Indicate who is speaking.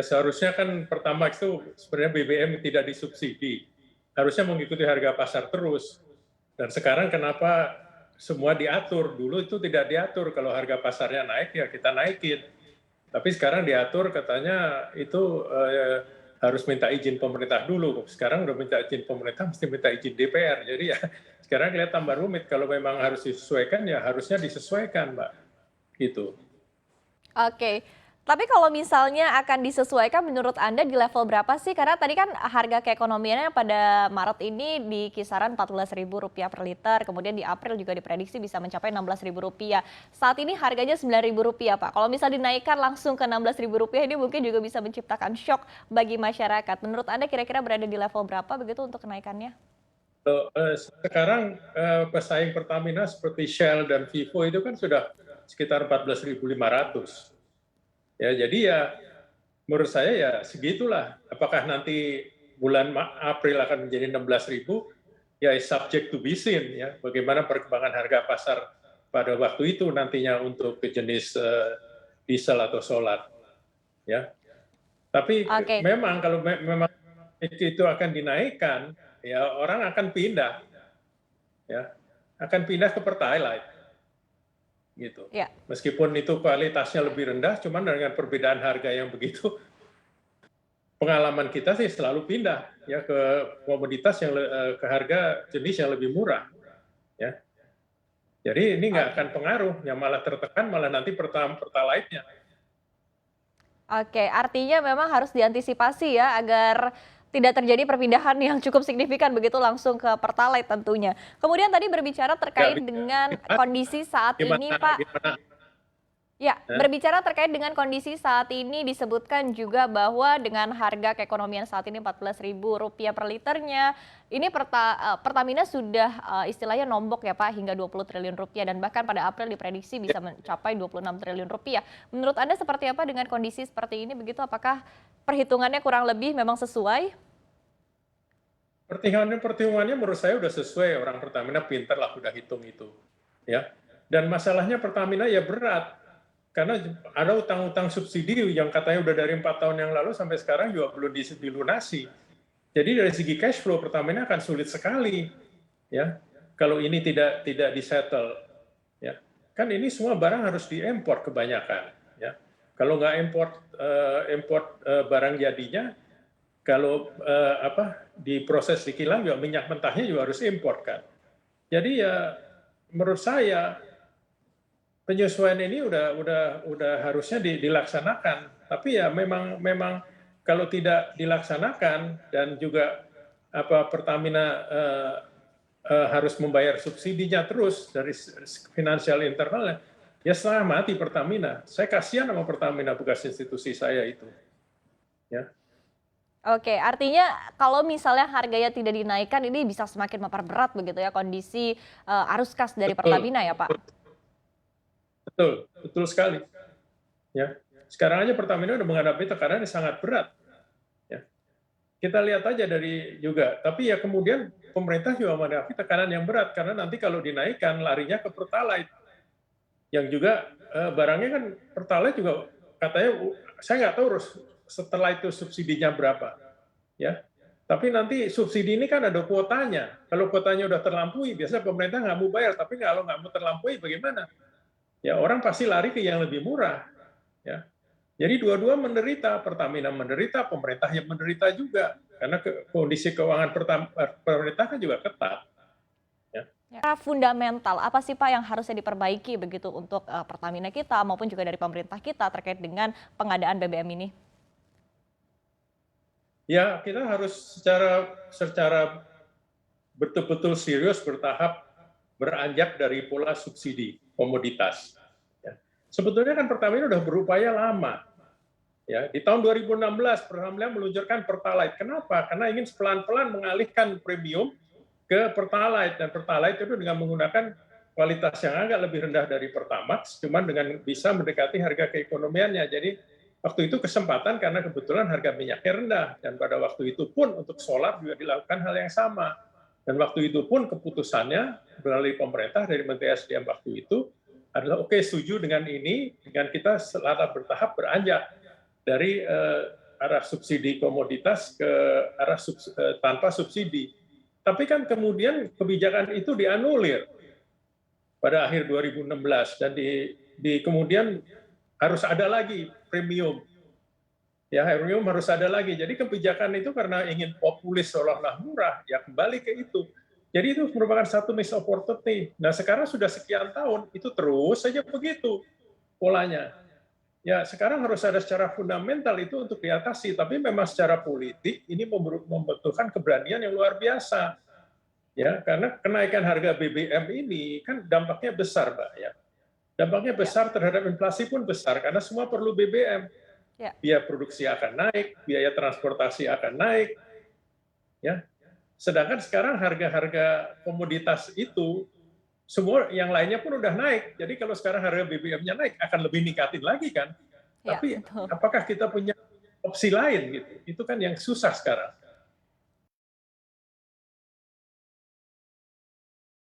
Speaker 1: Seharusnya kan Pertamax itu sebenarnya BBM tidak disubsidi, harusnya mengikuti harga pasar terus. Dan sekarang kenapa semua diatur? Dulu itu tidak diatur, kalau harga pasarnya naik ya kita naikin. Tapi sekarang diatur katanya itu harus minta izin pemerintah dulu. Sekarang udah minta izin pemerintah, mesti minta izin DPR. Jadi ya sekarang kelihatan tambah rumit. Kalau memang harus disesuaikan ya harusnya disesuaikan, Mbak. Gitu.
Speaker 2: Oke. Tapi kalau misalnya akan disesuaikan menurut Anda di level berapa sih? Karena tadi kan harga keekonomiannya pada Maret ini di kisaran Rp14.000 per liter, kemudian di April juga diprediksi bisa mencapai Rp16.000. Saat ini harganya Rp9.000, Pak. Kalau misal dinaikkan langsung ke Rp16.000 ini mungkin juga bisa menciptakan shock bagi masyarakat. Menurut Anda kira-kira berada di level berapa begitu untuk kenaikannya?
Speaker 1: Sekarang pesaing Pertamina seperti Shell dan Vivo itu kan sudah sekitar 14.500. Ya, jadi ya menurut saya ya segitulah. Apakah nanti bulan April akan menjadi 16.000? Ya subject to be seen ya. Bagaimana perkembangan harga pasar pada waktu itu nantinya untuk jenis diesel atau solar. Ya. Tapi
Speaker 2: Oke.
Speaker 1: memang kalau memang itu akan dinaikkan, ya orang akan pindah, ya akan pindah ke Pertalite gitu.
Speaker 2: Ya.
Speaker 1: Meskipun itu kualitasnya lebih rendah, cuman dengan perbedaan harga yang begitu, pengalaman kita sih selalu pindah ya ke komoditas yang ke harga jenis yang lebih murah, ya. Jadi ini nggak
Speaker 2: Oke.
Speaker 1: akan pengaruh, yang malah tertekan malah nanti Pertalite-nya.
Speaker 2: Oke, artinya memang harus diantisipasi ya agar tidak terjadi perpindahan yang cukup signifikan begitu langsung ke Pertalite tentunya. Kemudian tadi berbicara
Speaker 1: Nggak
Speaker 2: terkait
Speaker 1: bisa.
Speaker 2: dengan kondisi saat ini,
Speaker 1: Gimana,
Speaker 2: Pak.
Speaker 1: gimana?
Speaker 2: Ya,
Speaker 1: Ya?
Speaker 2: berbicara terkait dengan kondisi saat ini disebutkan juga bahwa dengan harga keekonomian saat ini Rp14.000 per liternya, ini Pertamina sudah istilahnya nombok ya Pak hingga Rp20 triliun dan bahkan pada April diprediksi bisa mencapai Rp26 triliun. Menurut Anda seperti apa dengan kondisi seperti ini begitu? Apakah perhitungannya kurang lebih memang sesuai?
Speaker 1: Perhitungannya menurut saya udah sesuai, orang Pertamina pinter lah udah hitung itu, ya. Dan masalahnya Pertamina ya berat, karena ada utang-utang subsidi yang katanya udah dari 4 tahun yang lalu sampai sekarang juga belum dilunasi. Jadi dari segi cash flow Pertamina akan sulit sekali, ya. Kalau ini tidak disettle, ya. Kan ini semua barang harus diimpor kebanyakan, ya. Kalau nggak import barang jadinya, kalau diproses di kilang juga minyak mentahnya juga harus import kan. Jadi ya menurut saya penyesuaian ini udah harusnya dilaksanakan. Tapi ya memang kalau tidak dilaksanakan dan juga Pertamina harus membayar subsidinya terus dari finansial internalnya, ya setengah mati Pertamina. Saya kasihan sama Pertamina bekas institusi saya itu. Ya.
Speaker 2: Oke, artinya kalau misalnya harganya tidak dinaikkan ini bisa semakin memperberat begitu ya kondisi arus kas dari
Speaker 1: Betul,
Speaker 2: Pertamina ya Pak?
Speaker 1: betul, betul sekali. Ya, sekarang aja Pertamina udah menghadapi tekanan yang sangat berat. Ya, kita lihat aja dari juga. Tapi ya kemudian pemerintah juga menghadapi tekanan yang berat karena nanti kalau dinaikkan larinya ke Pertalite, yang juga barangnya kan Pertalite juga katanya saya nggak tahu setelah itu subsidinya berapa, ya. Tapi nanti subsidi ini kan ada kuotanya. Kalau kuotanya udah terlampaui, biasanya pemerintah nggak mau bayar. Tapi kalau nggak mau terlampaui, bagaimana? Ya orang pasti lari ke yang lebih murah. Ya. Jadi dua-dua menderita, Pertamina menderita, pemerintah yang menderita juga. Karena kondisi keuangan pemerintah kan juga ketat. Ya.
Speaker 2: Secara fundamental, apa sih Pak yang harusnya diperbaiki begitu untuk Pertamina kita maupun juga dari pemerintah kita terkait dengan pengadaan BBM ini?
Speaker 1: Ya kita harus secara betul-betul serius bertahap beranjak dari pola subsidi komoditas. Ya. Sebetulnya kan Pertamina sudah berupaya lama. Ya, di tahun 2016 Pertamina meluncurkan Pertalite. Kenapa? Karena ingin pelan-pelan mengalihkan premium ke Pertalite, dan Pertalite itu dengan menggunakan kualitas yang agak lebih rendah dari Pertamax, cuman dengan bisa mendekati harga keekonomiannya. Jadi waktu itu kesempatan karena kebetulan harga minyaknya rendah, dan pada waktu itu pun untuk solar juga dilakukan hal yang sama. Dan waktu itu pun keputusannya melalui pemerintah dari Menteri SDM waktu itu adalah oke, setuju dengan ini, dengan kita selama bertahap beranjak dari arah subsidi komoditas ke arah tanpa subsidi. Tapi kan kemudian kebijakan itu dianulir pada akhir 2016 dan kemudian harus ada lagi premium. Ya, premium harus ada lagi. Jadi kebijakan itu karena ingin populis seolah-olah murah, ya kembali ke itu. Jadi itu merupakan satu missed opportunity. Nah sekarang sudah sekian tahun, itu terus saja begitu polanya. Ya sekarang harus ada secara fundamental itu untuk diatasi, tapi memang secara politik ini membutuhkan keberanian yang luar biasa. Ya, karena kenaikan harga BBM ini kan dampaknya besar, Mbak. Ya. Dampaknya besar terhadap inflasi pun besar, karena semua perlu BBM. Biaya produksi akan naik, biaya transportasi akan naik. Ya. Sedangkan sekarang harga-harga komoditas itu, semua yang lainnya pun udah naik. Jadi kalau sekarang harga BBM-nya naik, akan lebih ningkatin lagi kan. Tapi apakah kita punya opsi lain gitu? Itu kan yang susah sekarang.